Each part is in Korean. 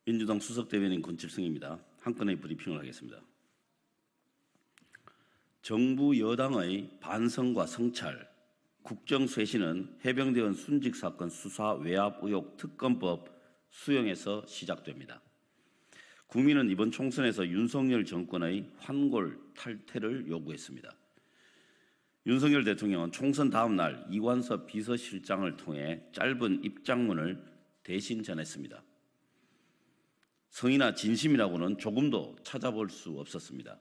민주당 수석대변인 권칠성입니다. 한 건의 브리핑을 하겠습니다. 정부 여당의 반성과 성찰, 국정쇄신은 해병대원 순직사건 수사 외압 의혹 특검법 수용에서 시작됩니다. 국민은 이번 총선에서 윤석열 정권의 환골 탈퇴를 요구했습니다. 윤석열 대통령은 총선 다음 날 이완섭 비서실장을 통해 짧은 입장문을 대신 전했습니다. 성의나 진심이라고는 조금도 찾아볼 수 없었습니다.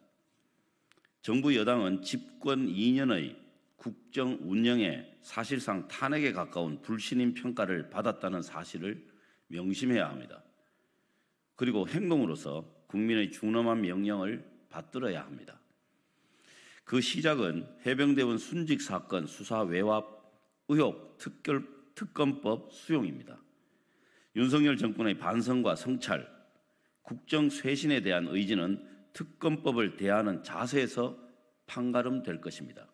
정부 여당은 집권 2년의 국정 운영에 사실상 탄핵에 가까운 불신임 평가를 받았다는 사실을 명심해야 합니다. 그리고 행동으로서 국민의 준엄한 명령을 받들어야 합니다. 그 시작은 해병대원 순직 사건 수사 외압 의혹 특검법 수용입니다. 윤석열 정권의 반성과 성찰, 국정 쇄신에 대한 의지는 특검법을 대하는 자세에서 판가름될 것입니다.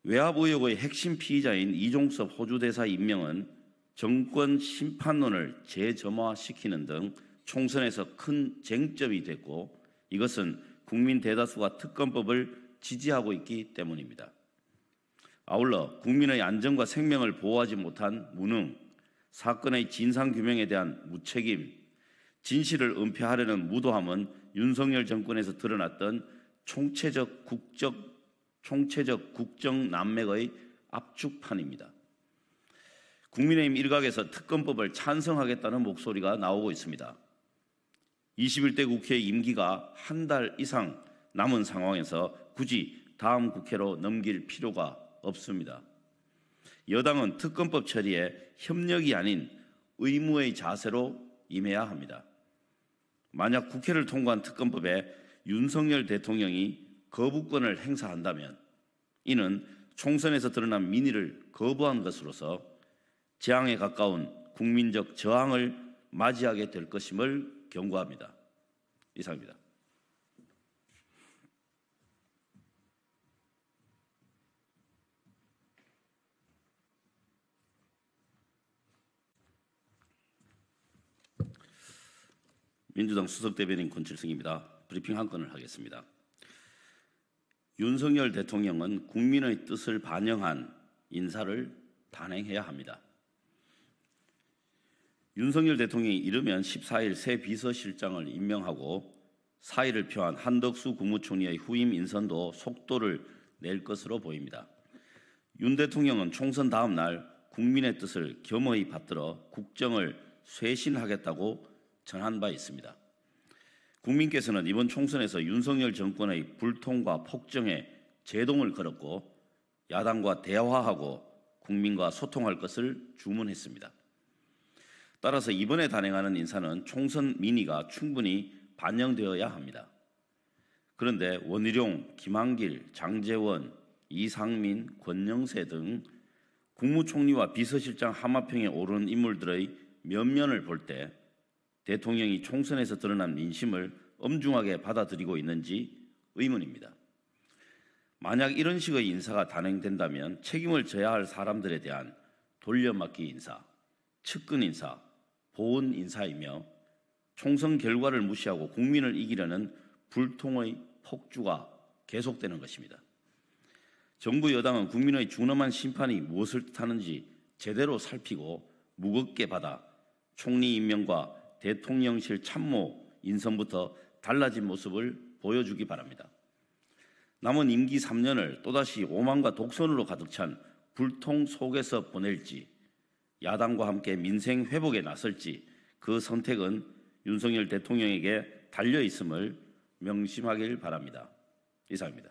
외압 의혹의 핵심 피의자인 이종섭 호주 대사 임명은 정권 심판론을 재점화시키는 등 총선에서 큰 쟁점이 됐고, 이것은 국민 대다수가 특검법을 지지하고 있기 때문입니다. 아울러 국민의 안전과 생명을 보호하지 못한 무능, 사건의 진상규명에 대한 무책임, 진실을 은폐하려는 무도함은 윤석열 정권에서 드러났던 총체적 국정 난맥의 압축판입니다. 국민의힘 일각에서 특검법을 찬성하겠다는 목소리가 나오고 있습니다. 21대 국회 임기가 한 달 이상 남은 상황에서 굳이 다음 국회로 넘길 필요가 없습니다. 여당은 특검법 처리에 협력이 아닌 의무의 자세로 임해야 합니다. 만약 국회를 통과한 특검법에 윤석열 대통령이 거부권을 행사한다면 이는 총선에서 드러난 민의를 거부한 것으로서 재앙에 가까운 국민적 저항을 맞이하게 될 것임을 경고합니다. 이상입니다. 민주당 수석대변인 권칠성입니다. 브리핑 한 건을 하겠습니다. 윤석열 대통령은 국민의 뜻을 반영한 인사를 단행해야 합니다. 윤석열 대통령이 이르면 14일 새 비서실장을 임명하고 4일을 표한 한덕수 국무총리의 후임 인선도 속도를 낼 것으로 보입니다. 윤 대통령은 총선 다음 날 국민의 뜻을 겸허히 받들어 국정을 쇄신하겠다고 전한 바 있습니다. 국민께서는 이번 총선에서 윤석열 정권의 불통과 폭정에 제동을 걸었고 야당과 대화하고 국민과 소통할 것을 주문했습니다. 따라서 이번에 단행하는 인사는 총선 민의가 충분히 반영되어야 합니다. 그런데 원희룡, 김한길, 장제원, 이상민, 권영세 등 국무총리와 비서실장 하마평에 오르는 인물들의 면면을 볼 때 대통령이 총선에서 드러난 민심을 엄중하게 받아들이고 있는지 의문입니다. 만약 이런 식의 인사가 단행된다면 책임을 져야 할 사람들에 대한 돌려막기 인사, 측근 인사, 보은 인사이며 총선 결과를 무시하고 국민을 이기려는 불통의 폭주가 계속되는 것입니다. 정부 여당은 국민의 준엄한 심판이 무엇을 뜻하는지 제대로 살피고 무겁게 받아 총리 임명과 대통령실 참모 인선부터 달라진 모습을 보여주기 바랍니다. 남은 임기 3년을 또다시 오만과 독선으로 가득 찬 불통 속에서 보낼지, 야당과 함께 민생 회복에 나설지 그 선택은 윤석열 대통령에게 달려 있음을 명심하길 바랍니다. 이상입니다.